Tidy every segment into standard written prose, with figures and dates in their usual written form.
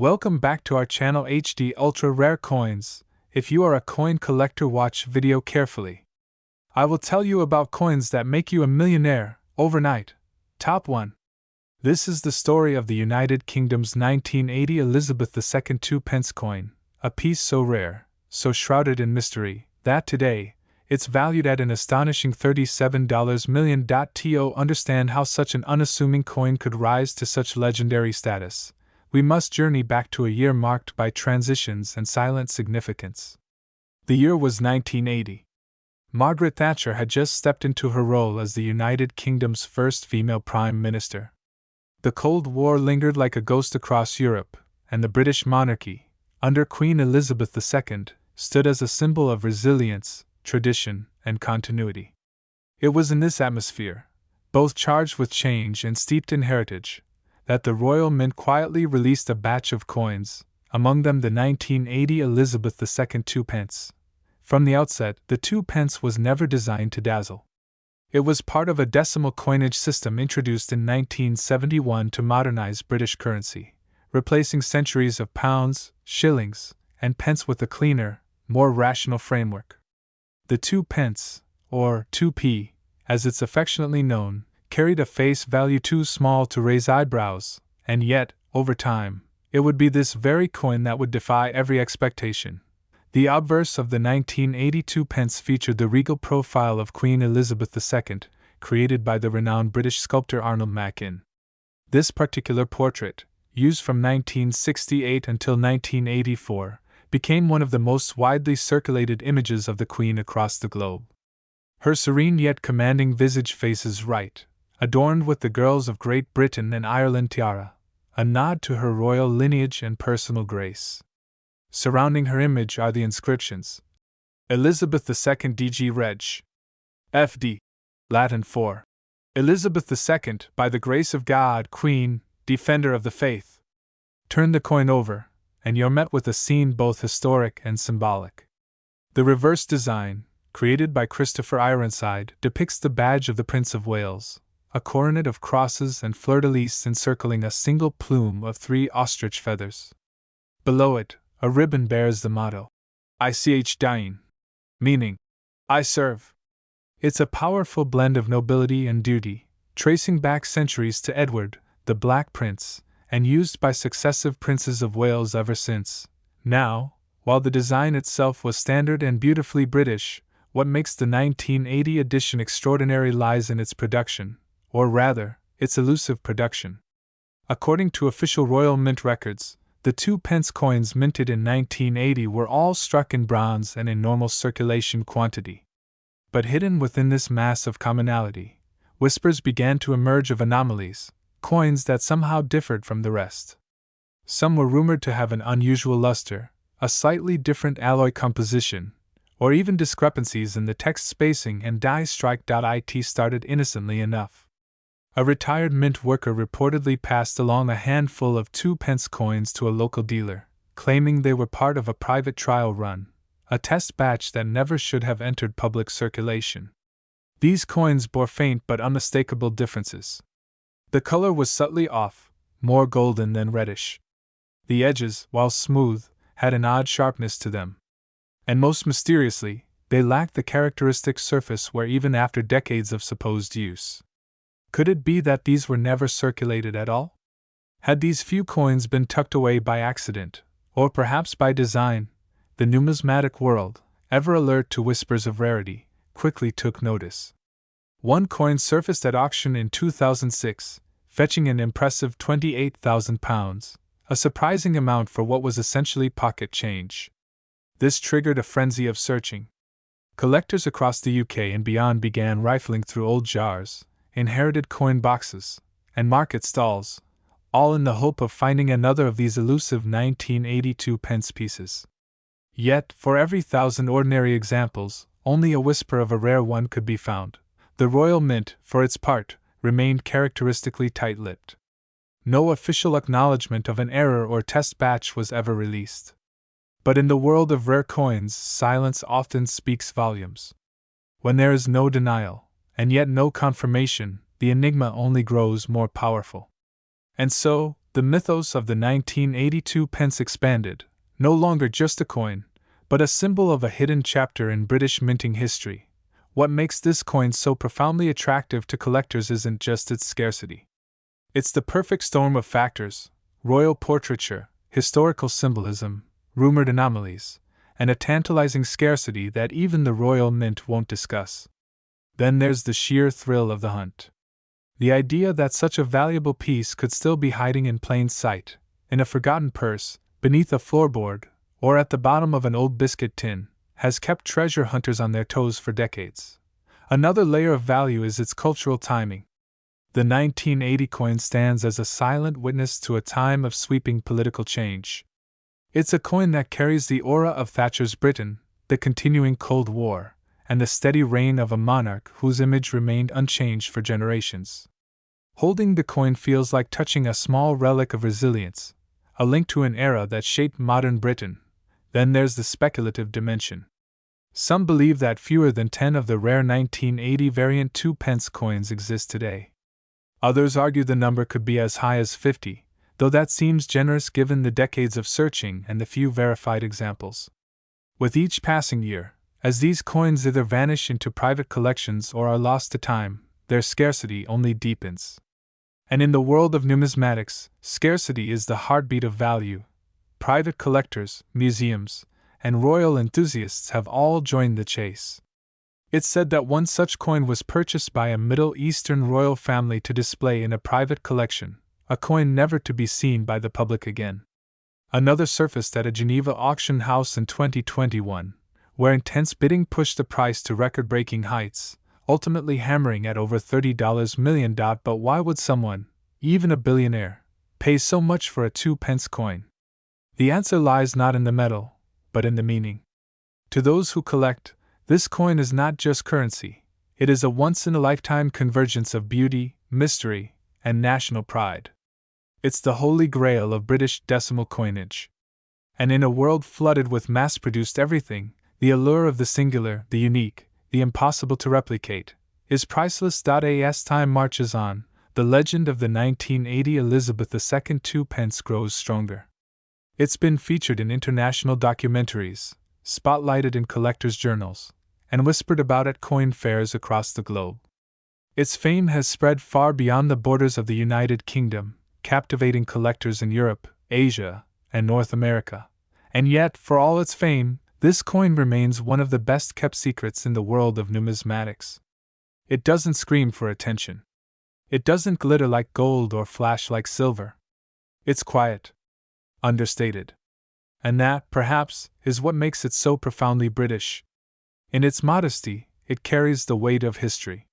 Welcome back to our channel HD Ultra Rare Coins. If you are a coin collector, watch video carefully. I will tell you about coins that make you a millionaire overnight. Top 1. This is the story of the United Kingdom's 1980 Elizabeth II Two Pence coin, a piece so rare, so shrouded in mystery, that today, it's valued at an astonishing $37 million. To understand how such an unassuming coin could rise to such legendary status, we must journey back to a year marked by transitions and silent significance. The year was 1980. Margaret Thatcher had just stepped into her role as the United Kingdom's first female Prime Minister. The Cold War lingered like a ghost across Europe, and the British monarchy, under Queen Elizabeth II, stood as a symbol of resilience, tradition, and continuity. It was in this atmosphere, both charged with change and steeped in heritage, that the Royal Mint quietly released a batch of coins, among them the 1980 Elizabeth II Two Pence. From the outset, the 2 pence was never designed to dazzle. It was part of a decimal coinage system introduced in 1971 to modernize British currency, replacing centuries of pounds, shillings, and pence with a cleaner, more rational framework. The 2 pence, or 2p, as it's affectionately known, carried a face value too small to raise eyebrows, and yet, over time, it would be this very coin that would defy every expectation. The obverse of the 1982 pence featured the regal profile of Queen Elizabeth II, created by the renowned British sculptor Arnold Machin. This particular portrait, used from 1968 until 1984, became one of the most widely circulated images of the Queen across the globe. Her serene yet commanding visage faces right, adorned with the girls of Great Britain and Ireland tiara, a nod to her royal lineage and personal grace. Surrounding her image are the inscriptions: Elizabeth II DG Reg. FD. Latin for Elizabeth II, by the grace of God, Queen, Defender of the Faith. Turn the coin over, and you're met with a scene both historic and symbolic. The reverse design, created by Christopher Ironside, depicts the badge of the Prince of Wales, a coronet of crosses and fleur-de-lis encircling a single plume of 3 ostrich feathers. Below it, a ribbon bears the motto, Ich diene, meaning, I serve. It's a powerful blend of nobility and duty, tracing back centuries to Edward, the Black Prince, and used by successive princes of Wales ever since. Now, while the design itself was standard and beautifully British, what makes the 1980 edition extraordinary lies in its production, or rather, its elusive production. According to official Royal Mint records, the 2 pence coins minted in 1980 were all struck in bronze and in normal circulation quantity. But hidden within this mass of commonality, whispers began to emerge of anomalies, coins that somehow differed from the rest. Some were rumored to have an unusual luster, a slightly different alloy composition, or even discrepancies in the text spacing and die strike. It started innocently enough. A retired mint worker reportedly passed along a handful of 2 pence coins to a local dealer, claiming they were part of a private trial run, a test batch that never should have entered public circulation. These coins bore faint but unmistakable differences. The color was subtly off, more golden than reddish. The edges, while smooth, had an odd sharpness to them. And most mysteriously, they lacked the characteristic surface wear even after decades of supposed use. Could it be that these were never circulated at all? Had these few coins been tucked away by accident, or perhaps by design? The numismatic world, ever alert to whispers of rarity, quickly took notice. One coin surfaced at auction in 2006, fetching an impressive £28,000, a surprising amount for what was essentially pocket change. This triggered a frenzy of searching. Collectors across the UK and beyond began rifling through old jars, inherited coin boxes, and market stalls, all in the hope of finding another of these elusive 1982 pence pieces. Yet, for every 1,000 ordinary examples, only a whisper of a rare one could be found. The Royal Mint, for its part, remained characteristically tight-lipped. No official acknowledgement of an error or test batch was ever released. But in the world of rare coins, silence often speaks volumes. When there is no denial, and yet no confirmation, the enigma only grows more powerful. And so, The mythos of the 1982 pence expanded, no longer just a coin, but a symbol of a hidden chapter in British minting history. What makes this coin so profoundly attractive to collectors isn't just its scarcity. It's the perfect storm of factors: royal portraiture, historical symbolism, rumored anomalies, and a tantalizing scarcity that even the Royal Mint won't discuss. Then there's the sheer thrill of the hunt. The idea that such a valuable piece could still be hiding in plain sight, in a forgotten purse, beneath a floorboard, or at the bottom of an old biscuit tin, has kept treasure hunters on their toes for decades. Another layer of value is its cultural timing. The 1980 coin stands as a silent witness to a time of sweeping political change. It's a coin that carries the aura of Thatcher's Britain, the continuing Cold War, and the steady reign of a monarch whose image remained unchanged for generations. Holding the coin feels like touching a small relic of resilience, a link to an era that shaped modern Britain. Then there's the speculative dimension. Some believe that fewer than 10 of the rare 1980 variant 2 pence coins exist today. Others argue the number could be as high as 50, though that seems generous given the decades of searching and the few verified examples. With each passing year, as these coins either vanish into private collections or are lost to time, their scarcity only deepens. And in the world of numismatics, scarcity is the heartbeat of value. Private collectors, museums, and royal enthusiasts have all joined the chase. It's said that one such coin was purchased by a Middle Eastern royal family to display in a private collection, a coin never to be seen by the public again. Another surfaced at a Geneva auction house in 2021, where intense bidding pushed the price to record-breaking heights, ultimately hammering at over $30 million. But why would someone, even a billionaire, pay so much for a 2 pence coin? The answer lies not in the metal, but in the meaning. To those who collect, this coin is not just currency, it is a once-in-a-lifetime convergence of beauty, mystery, and national pride. It's the holy grail of British decimal coinage. And in a world flooded with mass-produced everything, the allure of the singular, the unique, the impossible to replicate, is priceless. As time marches on, the legend of the 1980 Elizabeth II Two Pence grows stronger. It's been featured in international documentaries, spotlighted in collectors' journals, and whispered about at coin fairs across the globe. Its fame has spread far beyond the borders of the United Kingdom, captivating collectors in Europe, Asia, and North America. And yet, for all its fame, this coin remains one of the best-kept secrets in the world of numismatics. It doesn't scream for attention. It doesn't glitter like gold or flash like silver. It's quiet, understated. And that, perhaps, is what makes it so profoundly British. In its modesty, it carries the weight of history.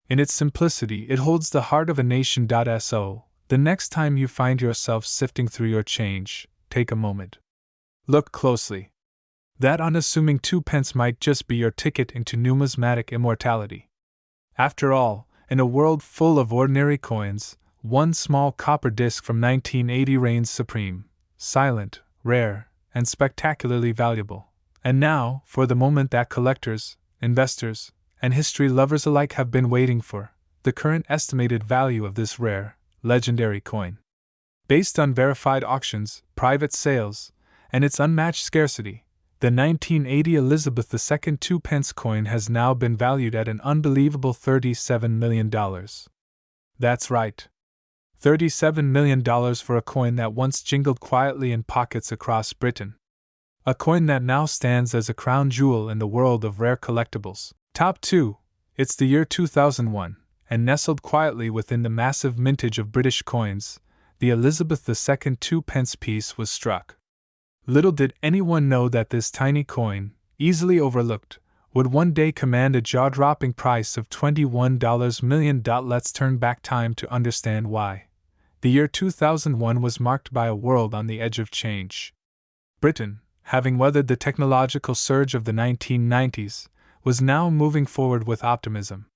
In its simplicity, it holds the heart of a nation. So, the next time you find yourself sifting through your change, take a moment. Look closely. That unassuming 2 pence might just be your ticket into numismatic immortality. After all, in a world full of ordinary coins, one small copper disc from 1980 reigns supreme, silent, rare, and spectacularly valuable. And now, for the moment that collectors, investors, and history lovers alike have been waiting for, the current estimated value of this rare, legendary coin. Based on verified auctions, private sales, and its unmatched scarcity, the 1980 Elizabeth II 2 pence coin has now been valued at an unbelievable $37 million. That's right. $37 million for a coin that once jingled quietly in pockets across Britain. A coin that now stands as a crown jewel in the world of rare collectibles. Top 2. It's the year 2001, and nestled quietly within the massive mintage of British coins, the Elizabeth II 2 pence piece was struck. Little did anyone know that this tiny coin, easily overlooked, would one day command a jaw-dropping price of $21 million. Let's turn back time to understand why. The year 2001 was marked by a world on the edge of change. Britain, having weathered the technological surge of the 1990s, was now moving forward with optimism.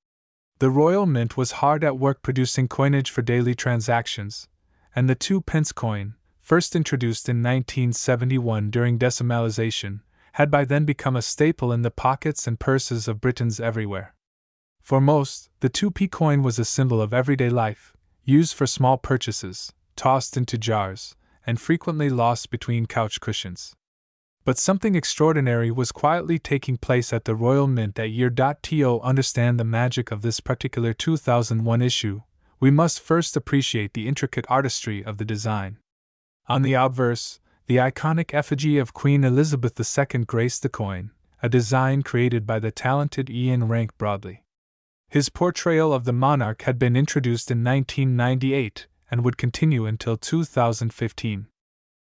The Royal Mint was hard at work producing coinage for daily transactions, and the 2 pence coin, first introduced in 1971 during decimalization, had by then become a staple in the pockets and purses of Britons everywhere. For most, the 2p coin was a symbol of everyday life, used for small purchases, tossed into jars, and frequently lost between couch cushions. But something extraordinary was quietly taking place at the Royal Mint that year. To understand the magic of this particular 2001 issue, we must first appreciate the intricate artistry of the design. On the obverse, the iconic effigy of Queen Elizabeth II graced the coin, a design created by the talented Ian Rank Broadley. His portrayal of the monarch had been introduced in 1998 and would continue until 2015.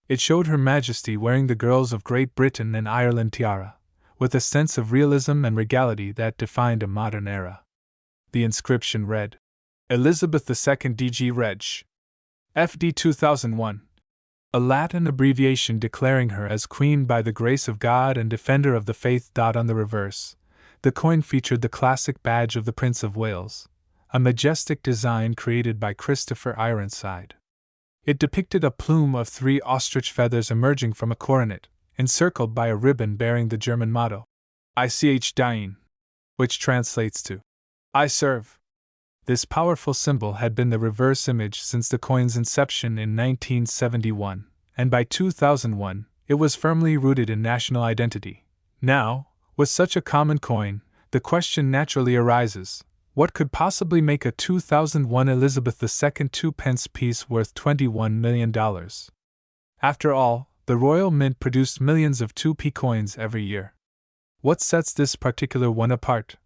It showed Her Majesty wearing the girls of Great Britain and Ireland tiara, with a sense of realism and regality that defined a modern era. The inscription read, Elizabeth II DG Reg. FD 2001, a Latin abbreviation declaring her as Queen by the grace of God and Defender of the Faith. On the reverse, the coin featured the classic badge of the Prince of Wales, a majestic design created by Christopher Ironside. It depicted a plume of 3 ostrich feathers emerging from a coronet, encircled by a ribbon bearing the German motto, Ich diene, which translates to, I serve. This powerful symbol had been the reverse image since the coin's inception in 1971, and by 2001, it was firmly rooted in national identity. Now, with such a common coin, the question naturally arises, what could possibly make a 2001 Elizabeth II Two Pence piece worth $21 million? After all, the Royal Mint produced millions of 2p coins every year. What sets this particular one apart?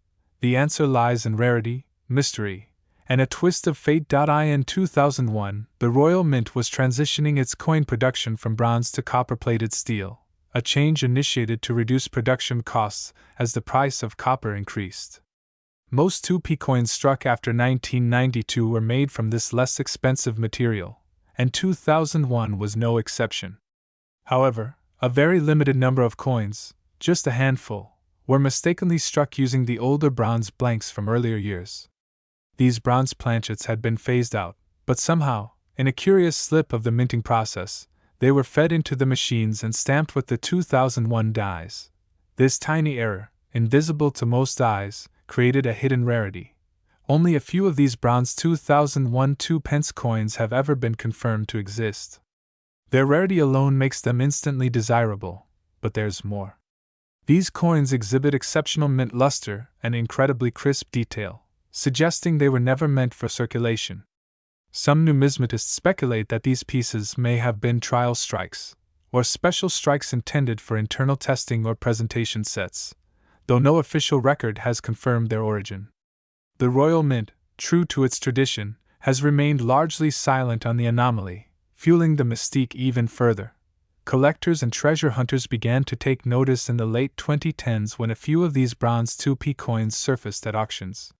The answer lies in rarity, mystery, and a twist of fate. In 2001, the Royal Mint was transitioning its coin production from bronze to copper-plated steel, a change initiated to reduce production costs as the price of copper increased. Most 2p coins struck after 1992 were made from this less expensive material, and 2001 was no exception. However, a very limited number of coins, just a handful, were mistakenly struck using the older bronze blanks from earlier years. These bronze planchets had been phased out, but somehow, in a curious slip of the minting process, they were fed into the machines and stamped with the 2001 dies. This tiny error, invisible to most eyes, created a hidden rarity. Only a few of these bronze 2001 2-pence coins have ever been confirmed to exist. Their rarity alone makes them instantly desirable, but there's more. These coins exhibit exceptional mint luster and incredibly crisp detail, suggesting they were never meant for circulation. Some numismatists speculate that these pieces may have been trial strikes, or special strikes intended for internal testing or presentation sets, though no official record has confirmed their origin. The Royal Mint, true to its tradition, has remained largely silent on the anomaly, fueling the mystique even further. Collectors and treasure hunters began to take notice in the late 2010s when a few of these bronze 2p coins surfaced at auctions.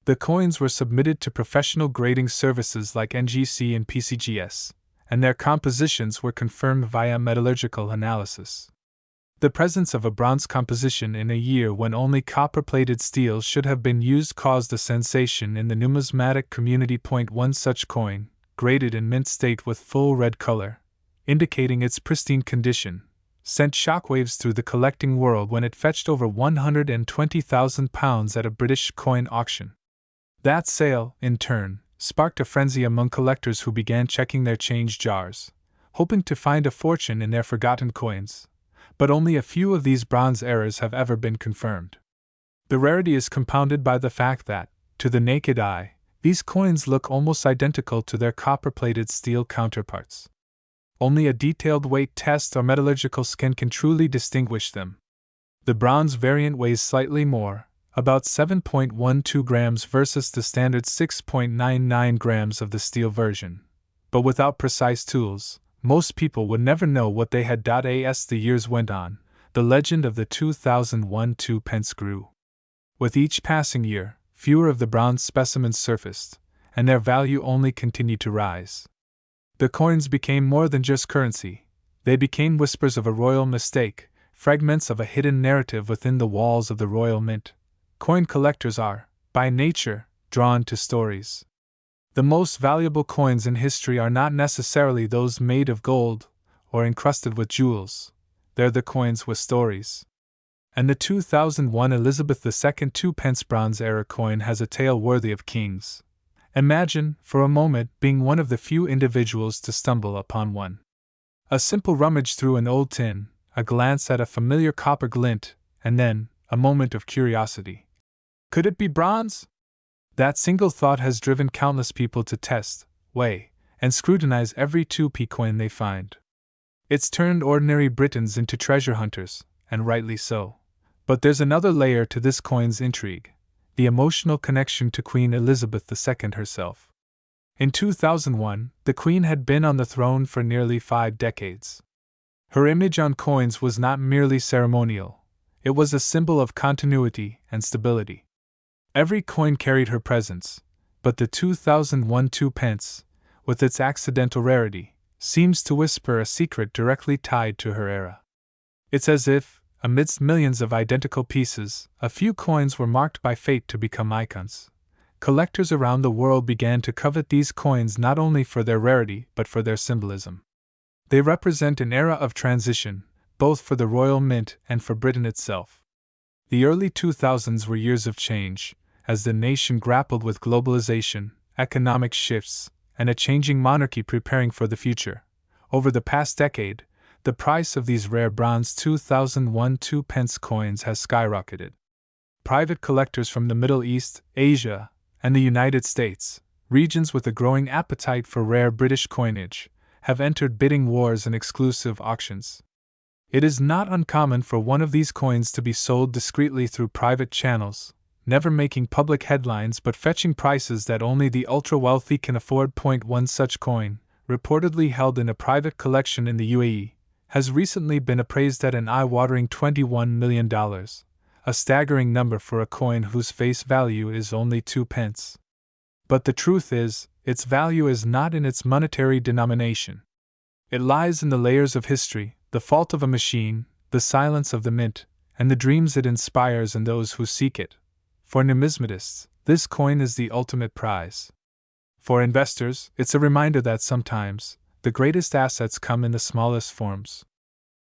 The coins were submitted to professional grading services like NGC and PCGS, and their compositions were confirmed via metallurgical analysis. The presence of a bronze composition in a year when only copper-plated steel should have been used caused a sensation in the numismatic community. One such coin, graded in mint state with full red color, indicating its pristine condition, sent shockwaves through the collecting world when it fetched over £120,000 at a British coin auction. That sale, in turn, sparked a frenzy among collectors who began checking their change jars, hoping to find a fortune in their forgotten coins. But only a few of these bronze errors have ever been confirmed. The rarity is compounded by the fact that, to the naked eye, these coins look almost identical to their copper-plated steel counterparts. Only a detailed weight test or metallurgical scan can truly distinguish them. The bronze variant weighs slightly more, about 7.12 grams versus the standard 6.99 grams of the steel version. But without precise tools, most people would never know what they had. As the years went on, the legend of the 2001 2-pence grew. With each passing year, fewer of the bronze specimens surfaced, and their value only continued to rise. The coins became more than just currency, they became whispers of a royal mistake, fragments of a hidden narrative within the walls of the Royal Mint. Coin collectors are, by nature, drawn to stories. The most valuable coins in history are not necessarily those made of gold or encrusted with jewels, they're the coins with stories. And the 2001 Elizabeth II 2-pence bronze era coin has a tale worthy of kings. Imagine, for a moment, being one of the few individuals to stumble upon one. A simple rummage through an old tin, a glance at a familiar copper glint, and then, a moment of curiosity. Could it be bronze? That single thought has driven countless people to test, weigh, and scrutinize every 2p coin they find. It's turned ordinary Britons into treasure hunters, and rightly so. But there's another layer to this coin's intrigue: the emotional connection to Queen Elizabeth II herself. In 2001, the Queen had been on the throne for nearly 5 decades. Her image on coins was not merely ceremonial, it was a symbol of continuity and stability. Every coin carried her presence, but the 2001 Two Pence, with its accidental rarity, seems to whisper a secret directly tied to her era. It's as if, amidst millions of identical pieces, a few coins were marked by fate to become icons. Collectors around the world began to covet these coins not only for their rarity but for their symbolism. They represent an era of transition, both for the royal mint and for Britain itself. The early 2000s were years of change, as the nation grappled with globalization, economic shifts, and a changing monarchy preparing for the future. Over the past decade, the price of these rare bronze 2001 Two Pence coins has skyrocketed. Private collectors from the Middle East, Asia, and the United States, regions with a growing appetite for rare British coinage, have entered bidding wars and exclusive auctions. It is not uncommon for one of these coins to be sold discreetly through private channels, never making public headlines but fetching prices that only the ultra-wealthy can afford. One such coin, reportedly held in a private collection in the UAE, has recently been appraised at an eye-watering $21 million, a staggering number for a coin whose face value is only 2 pence. But the truth is, its value is not in its monetary denomination. It lies in the layers of history, the fault of a machine, the silence of the mint, and the dreams it inspires in those who seek it. For numismatists, this coin is the ultimate prize. For investors, it's a reminder that sometimes, the greatest assets come in the smallest forms.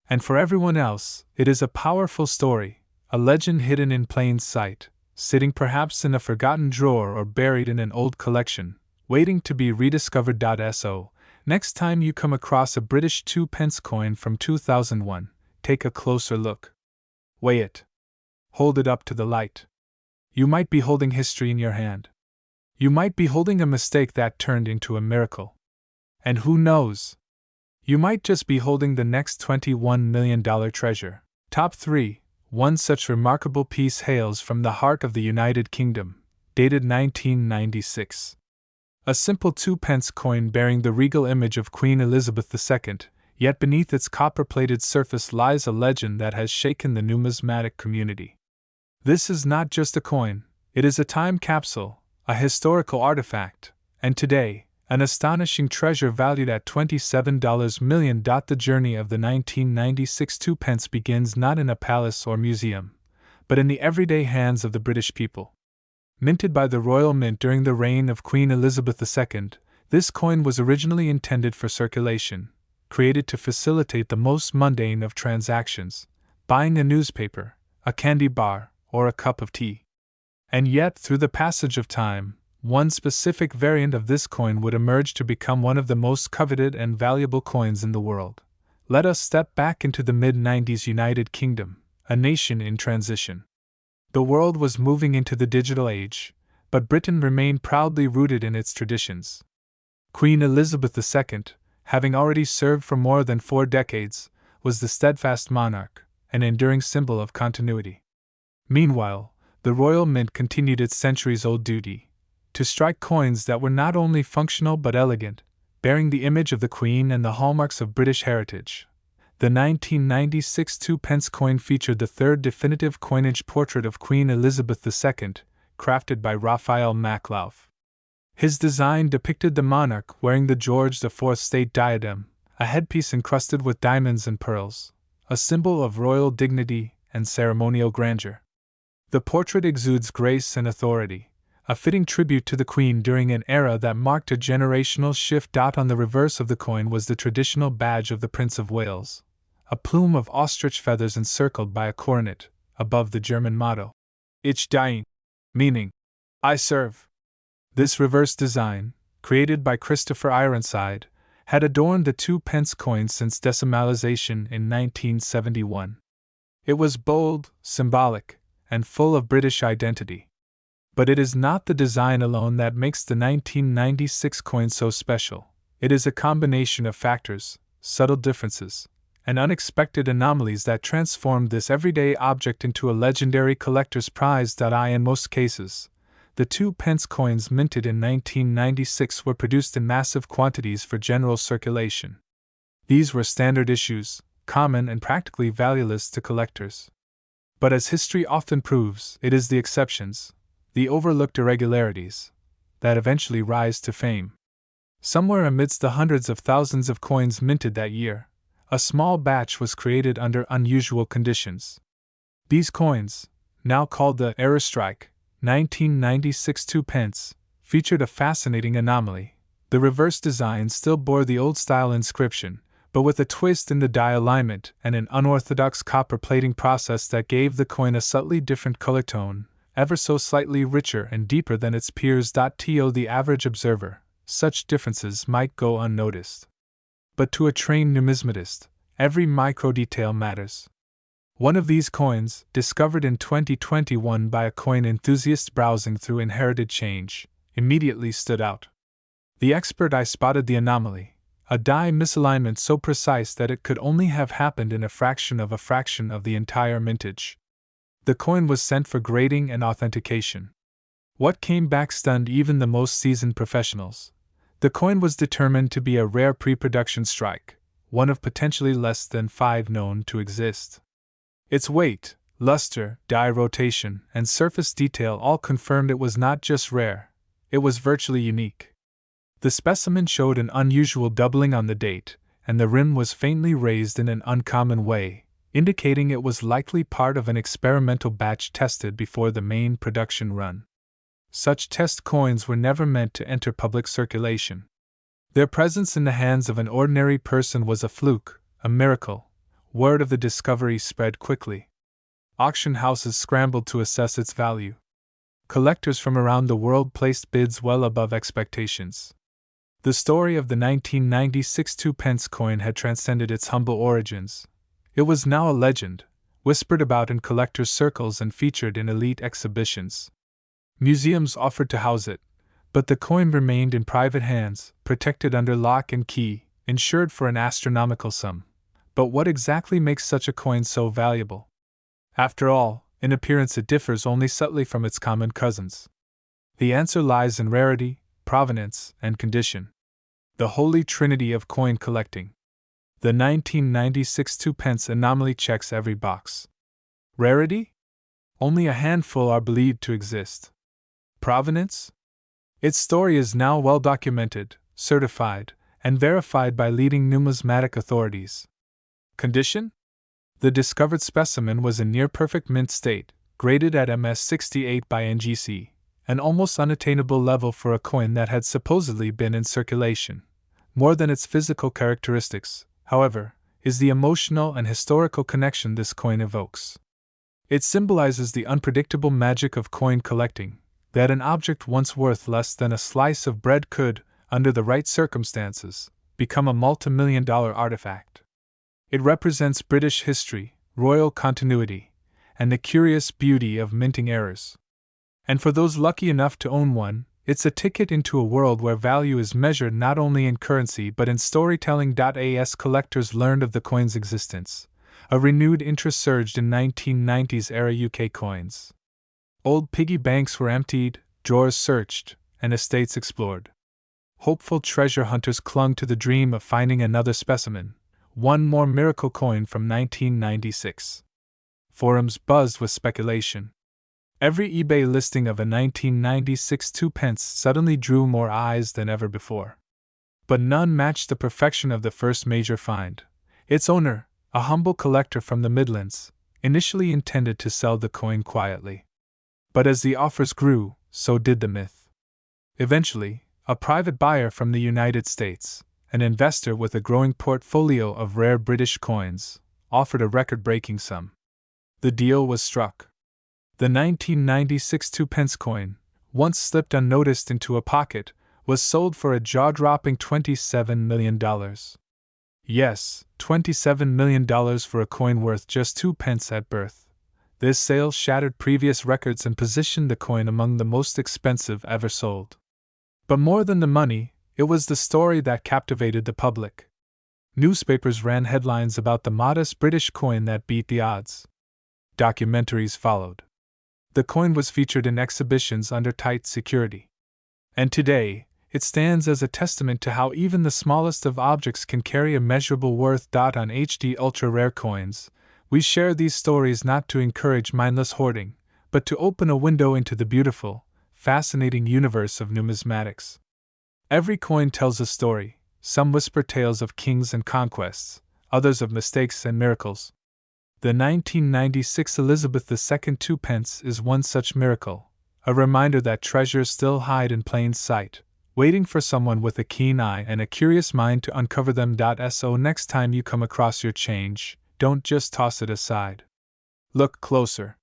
And for everyone else, it is a powerful story, a legend hidden in plain sight, sitting perhaps in a forgotten drawer or buried in an old collection, waiting to be rediscovered. So, next time you come across a British 2 pence coin from 2001, take a closer look. Weigh it. Hold it up to the light. You might be holding history in your hand. You might be holding a mistake that turned into a miracle. And who knows? You might just be holding the next $21 million treasure. Top 3. One such remarkable piece hails from the heart of the United Kingdom, dated 1996. A simple 2 pence coin bearing the regal image of Queen Elizabeth II, yet beneath its copper-plated surface lies a legend that has shaken the numismatic community. This is not just a coin, it is a time capsule, a historical artifact, and today, an astonishing treasure valued at $27 million. The journey of the 1996 2 pence begins not in a palace or museum, but in the everyday hands of the British people. Minted by the Royal Mint during the reign of Queen Elizabeth II, this coin was originally intended for circulation, created to facilitate the most mundane of transactions, buying a newspaper, a candy bar, or a cup of tea. And yet, through the passage of time, one specific variant of this coin would emerge to become one of the most coveted and valuable coins in the world. Let us step back into the mid-90s United Kingdom, a nation in transition. The world was moving into the digital age, but Britain remained proudly rooted in its traditions. Queen Elizabeth II, having already served for more than 4 decades, was the steadfast monarch, an enduring symbol of continuity. Meanwhile, the Royal Mint continued its centuries-old duty, to strike coins that were not only functional but elegant, bearing the image of the Queen and the hallmarks of British heritage. The 1996 2 pence coin featured the third definitive coinage portrait of Queen Elizabeth II, crafted by Raphael Maklauf. His design depicted the monarch wearing the George IV state diadem, a headpiece encrusted with diamonds and pearls, a symbol of royal dignity and ceremonial grandeur. The portrait exudes grace and authority, a fitting tribute to the Queen during an era that marked a generational shift. On the reverse of the coin was the traditional badge of the Prince of Wales, a plume of ostrich feathers encircled by a coronet, above the German motto, Ich diene, meaning, I serve. This reverse design, created by Christopher Ironside, had adorned the 2 pence coin since decimalization in 1971. It was bold, symbolic, and full of British identity. But it is not the design alone that makes the 1996 coin so special. It is a combination of factors, subtle differences, and unexpected anomalies that transformed this everyday object into a legendary collector's prize. In most cases, the 2 pence coins minted in 1996 were produced in massive quantities for general circulation. These were standard issues, common and practically valueless to collectors. But as history often proves, it is the exceptions, the overlooked irregularities, that eventually rise to fame. Somewhere amidst the hundreds of thousands of coins minted that year, a small batch was created under unusual conditions. These coins, now called the Rarest 1996 2 pence, featured a fascinating anomaly. The reverse design still bore the old-style inscription, but with a twist in the die alignment and an unorthodox copper plating process that gave the coin a subtly different color tone, ever so slightly richer and deeper than its peers. To the average observer, such differences might go unnoticed. But to a trained numismatist, every micro detail matters. One of these coins, discovered in 2021 by a coin enthusiast browsing through inherited change, immediately stood out. The expert eye spotted the anomaly, a die misalignment so precise that it could only have happened in a fraction of the entire mintage. The coin was sent for grading and authentication. What came back stunned even the most seasoned professionals. The coin was determined to be a rare pre-production strike, one of potentially less than 5 known to exist. Its weight, luster, die rotation, and surface detail all confirmed it was not just rare, it was virtually unique. The specimen showed an unusual doubling on the date, and the rim was faintly raised in an uncommon way, indicating it was likely part of an experimental batch tested before the main production run. Such test coins were never meant to enter public circulation. Their presence in the hands of an ordinary person was a fluke, a miracle. Word of the discovery spread quickly. Auction houses scrambled to assess its value. Collectors from around the world placed bids well above expectations. The story of the 1996 2 pence coin had transcended its humble origins. It was now a legend, whispered about in collectors' circles and featured in elite exhibitions. Museums offered to house it, but the coin remained in private hands, protected under lock and key, insured for an astronomical sum. But what exactly makes such a coin so valuable? After all, in appearance it differs only subtly from its common cousins. The answer lies in rarity, provenance, and condition. The holy trinity of coin collecting. The 1996 2 pence anomaly checks every box. Rarity? Only a handful are believed to exist. Provenance? Its story is now well documented, certified, and verified by leading numismatic authorities. Condition? The discovered specimen was in near-perfect mint state, graded at MS68 by NGC, an almost unattainable level for a coin that had supposedly been in circulation. More than its physical characteristics, however, is the emotional and historical connection this coin evokes. It symbolizes the unpredictable magic of coin collecting, that an object once worth less than a slice of bread could, under the right circumstances, become a multi-million-dollar artifact. It represents British history, royal continuity, and the curious beauty of minting errors. And for those lucky enough to own one, it's a ticket into a world where value is measured not only in currency but in storytelling. As collectors learned of the coin's existence, a renewed interest surged in 1990s-era UK coins. Old piggy banks were emptied, drawers searched, and estates explored. Hopeful treasure hunters clung to the dream of finding another specimen, one more miracle coin from 1996. Forums buzzed with speculation. Every eBay listing of a 1996 2 pence suddenly drew more eyes than ever before. But none matched the perfection of the first major find. Its owner, a humble collector from the Midlands, initially intended to sell the coin quietly. But as the offers grew, so did the myth. Eventually, a private buyer from the United States, an investor with a growing portfolio of rare British coins, offered a record-breaking sum. The deal was struck. The 1996 2 pence coin, once slipped unnoticed into a pocket, was sold for a jaw-dropping $27 million. Yes, $27 million for a coin worth just 2 pence at birth. This sale shattered previous records and positioned the coin among the most expensive ever sold. But more than the money, it was the story that captivated the public. Newspapers ran headlines about the modest British coin that beat the odds. Documentaries followed. The coin was featured in exhibitions under tight security. And today, it stands as a testament to how even the smallest of objects can carry immeasurable worth. On HD Ultra Rare Coins, we share these stories not to encourage mindless hoarding, but to open a window into the beautiful, fascinating universe of numismatics. Every coin tells a story. Some whisper tales of kings and conquests, others of mistakes and miracles. The 1996 Elizabeth II Two Pence is one such miracle, a reminder that treasures still hide in plain sight, waiting for someone with a keen eye and a curious mind to uncover them. So next time you come across your change, don't just toss it aside. Look closer.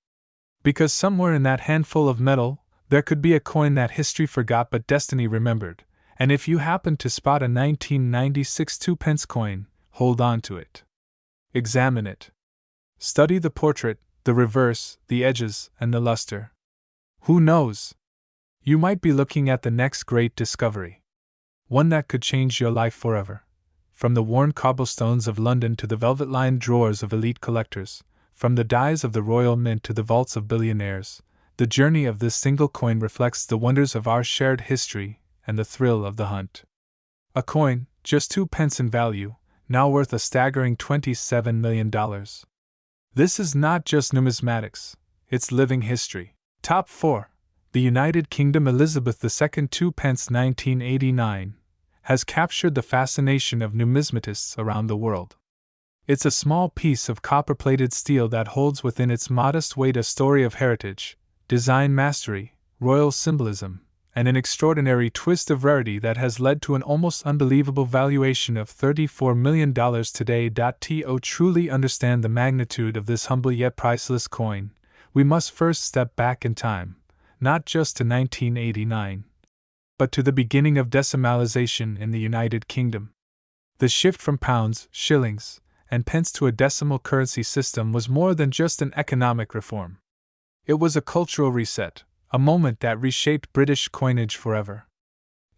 Because somewhere in that handful of metal, there could be a coin that history forgot but destiny remembered. And if you happen to spot a 1996 2-pence coin, hold on to it. Examine it. Study the portrait, the reverse, the edges, and the luster. Who knows? You might be looking at the next great discovery. One that could change your life forever. From the worn cobblestones of London to the velvet-lined drawers of elite collectors, from the dies of the Royal Mint to the vaults of billionaires, the journey of this single coin reflects the wonders of our shared history and the thrill of the hunt. A coin, just 2 pence in value, now worth a staggering $27 million. This is not just numismatics, it's living history. Top 4. The United Kingdom Elizabeth II Two Pence 1989 has captured the fascination of numismatists around the world. It's a small piece of copper-plated steel that holds within its modest weight a story of heritage, design mastery, royal symbolism, and an extraordinary twist of rarity that has led to an almost unbelievable valuation of $34 million today. To truly understand the magnitude of this humble yet priceless coin, we must first step back in time, not just to 1989, but to the beginning of decimalization in the United Kingdom. The shift from pounds, shillings, and pence to a decimal currency system was more than just an economic reform. It was a cultural reset, a moment that reshaped British coinage forever.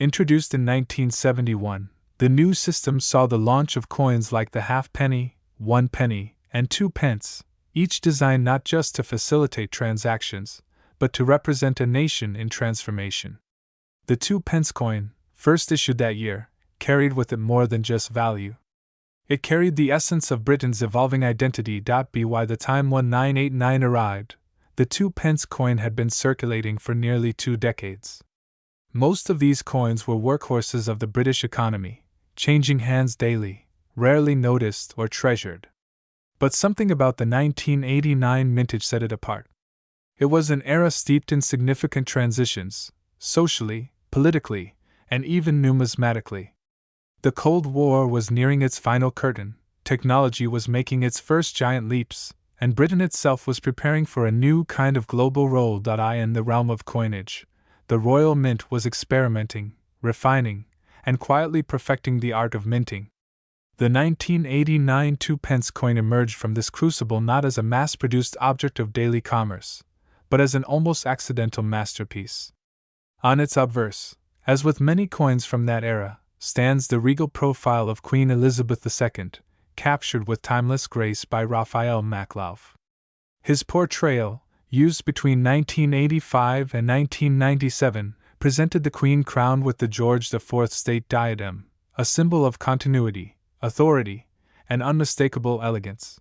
Introduced in 1971, the new system saw the launch of coins like the halfpenny, 1 penny, and 2 pence, each designed not just to facilitate transactions, but to represent a nation in transformation. The 2 pence coin, first issued that year, carried with it more than just value. It carried the essence of Britain's evolving identity. By the time 1989 arrived, the 2 pence coin had been circulating for nearly 2 decades. Most of these coins were workhorses of the British economy, changing hands daily, rarely noticed or treasured. But something about the 1989 mintage set it apart. It was an era steeped in significant transitions, socially, politically, and even numismatically. The Cold War was nearing its final curtain, technology was making its first giant leaps, and Britain itself was preparing for a new kind of global role. In the realm of coinage, the Royal Mint was experimenting, refining, and quietly perfecting the art of minting. The 1989 2-pence coin emerged from this crucible not as a mass-produced object of daily commerce, but as an almost accidental masterpiece. On its obverse, as with many coins from that era, stands the regal profile of Queen Elizabeth II, captured with timeless grace by Raphael Maklauf. His portrayal, used between 1985 and 1997, presented the Queen crowned with the George IV state diadem, a symbol of continuity, authority, and unmistakable elegance.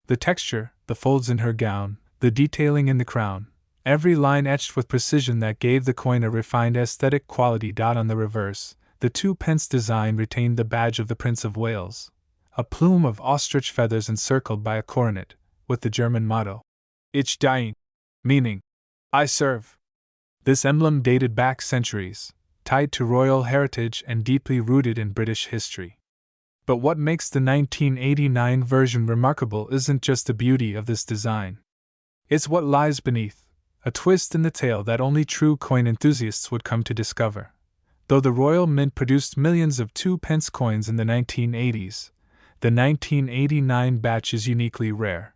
The texture, the folds in her gown, the detailing in the crown, every line etched with precision that gave the coin a refined aesthetic quality. On the reverse, the 2-pence design retained the badge of the Prince of Wales, a plume of ostrich feathers encircled by a coronet, with the German motto, Ich diene, meaning, I serve. This emblem dated back centuries, tied to royal heritage and deeply rooted in British history. But what makes the 1989 version remarkable isn't just the beauty of this design. It's what lies beneath, a twist in the tale that only true coin enthusiasts would come to discover. Though the Royal Mint produced millions of 2-pence coins in the 1980s, the 1989 batch is uniquely rare.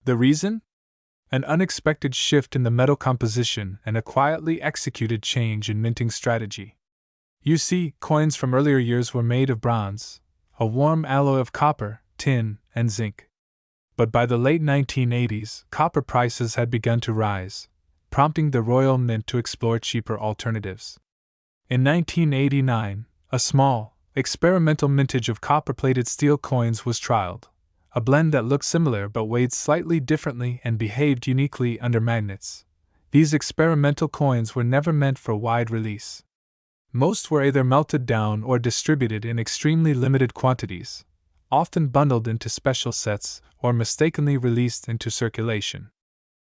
The reason? An unexpected shift in the metal composition and a quietly executed change in minting strategy. You see, coins from earlier years were made of bronze, a warm alloy of copper, tin, and zinc. But by the late 1980s, copper prices had begun to rise, prompting the Royal Mint to explore cheaper alternatives. In 1989, a small, experimental mintage of copper-plated steel coins was trialed, a blend that looked similar but weighed slightly differently and behaved uniquely under magnets. These experimental coins were never meant for wide release. Most were either melted down or distributed in extremely limited quantities, often bundled into special sets or mistakenly released into circulation.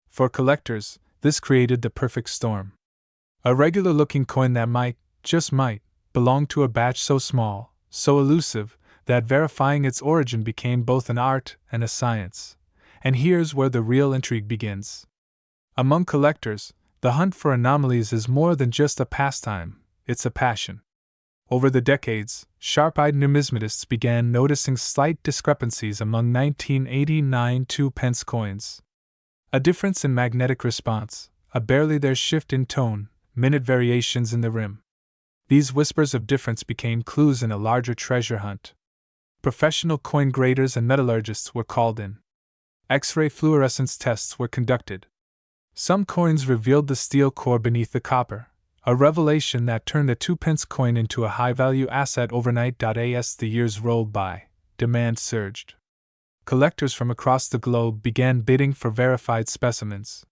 For collectors, this created the perfect storm. A regular-looking coin that might, just might, belong to a batch so small, so elusive, that verifying its origin became both an art and a science. And here's where the real intrigue begins. Among collectors, the hunt for anomalies is more than just a pastime, it's a passion. Over the decades, sharp-eyed numismatists began noticing slight discrepancies among 1989 2-pence coins. A difference in magnetic response, a barely there shift in tone, minute variations in the rim. These whispers of difference became clues in a larger treasure hunt. Professional coin graders and metallurgists were called in. X-ray fluorescence tests were conducted. Some coins revealed the steel core beneath the copper, a revelation that turned a 2-pence coin into a high-value asset overnight. As the years rolled by, demand surged. Collectors from across the globe began bidding for verified specimens.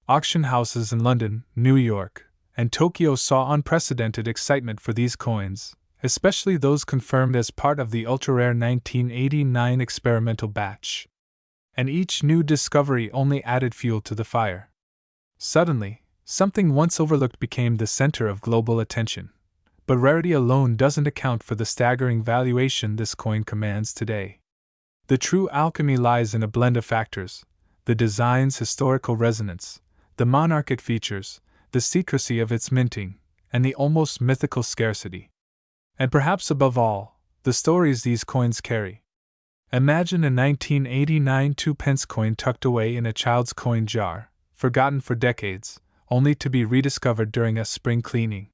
Auction houses in London, New York, and Tokyo saw unprecedented excitement for these coins, especially those confirmed as part of the ultra-rare 1989 experimental batch. And each new discovery only added fuel to the fire. Suddenly, something once overlooked became the center of global attention. But rarity alone doesn't account for the staggering valuation this coin commands today. The true alchemy lies in a blend of factors: the design's historical resonance, the monarchic features, the secrecy of its minting, and the almost mythical scarcity. And perhaps above all, the stories these coins carry. Imagine a 1989 2-pence coin tucked away in a child's coin jar, forgotten for decades, only to be rediscovered during a spring cleaning.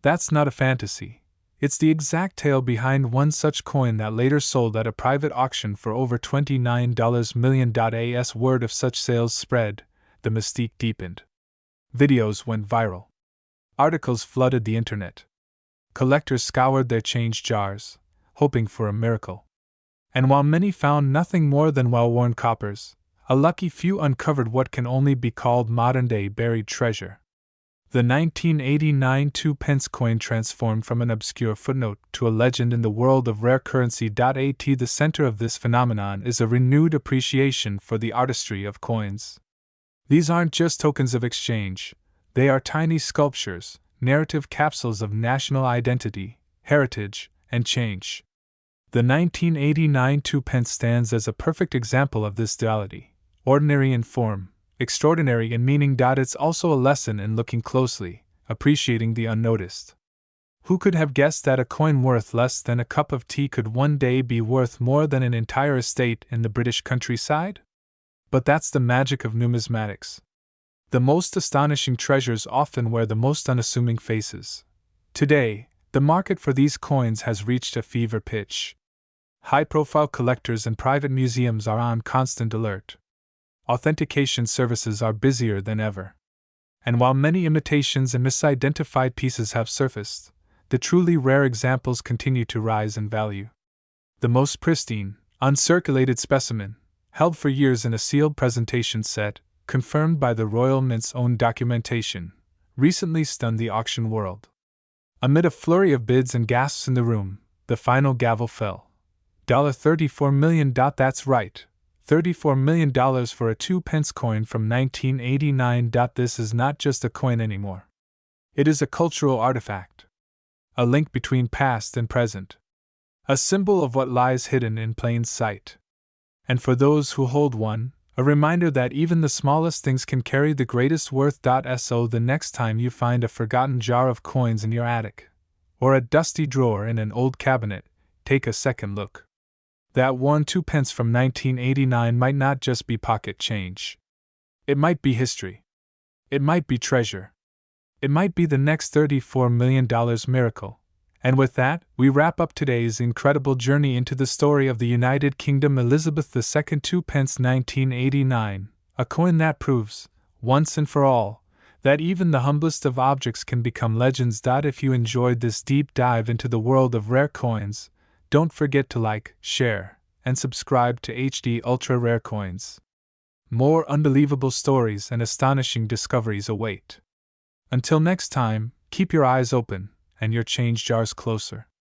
That's not a fantasy. It's the exact tale behind one such coin that later sold at a private auction for over $29 million. As word of such sales spread, the mystique deepened. Videos went viral. Articles flooded the internet. Collectors scoured their change jars, hoping for a miracle. And while many found nothing more than well-worn coppers, a lucky few uncovered what can only be called modern-day buried treasure. The 1989 2-pence coin transformed from an obscure footnote to a legend in the world of rare currency. At the center of this phenomenon is a renewed appreciation for the artistry of coins. These aren't just tokens of exchange, they are tiny sculptures, narrative capsules of national identity, heritage, and change. The 1989 2-pence stands as a perfect example of this duality, ordinary in form, extraordinary in meaning. It's also a lesson in looking closely, appreciating the unnoticed. Who could have guessed that a coin worth less than a cup of tea could one day be worth more than an entire estate in the British countryside? But that's the magic of numismatics. The most astonishing treasures often wear the most unassuming faces. Today, the market for these coins has reached a fever pitch. High-profile collectors and private museums are on constant alert. Authentication services are busier than ever. And while many imitations and misidentified pieces have surfaced, the truly rare examples continue to rise in value. The most pristine, uncirculated specimen, held for years in a sealed presentation set, confirmed by the Royal Mint's own documentation, recently stunned the auction world. Amid a flurry of bids and gasps in the room, the final gavel fell. $34 million. That's right, $34 million for a 2-pence coin from 1989. This is not just a coin anymore. It is a cultural artifact. A link between past and present. A symbol of what lies hidden in plain sight. And for those who hold one, A reminder that even the smallest things can carry the greatest worth. So the next time you find a forgotten jar of coins in your attic, or a dusty drawer in an old cabinet, take a second look. That worn 2 pence from 1989 might not just be pocket change. It might be history. It might be treasure. It might be the next $34 million miracle. And with that, we wrap up today's incredible journey into the story of the United Kingdom. Elizabeth II 2 pence 1989, a coin that proves, once and for all, that even the humblest of objects can become legends. If you enjoyed this deep dive into the world of rare coins, don't forget to like, share, and subscribe to HD Ultra Rare Coins. More unbelievable stories and astonishing discoveries await. Until next time, keep your eyes open and your change jars closer.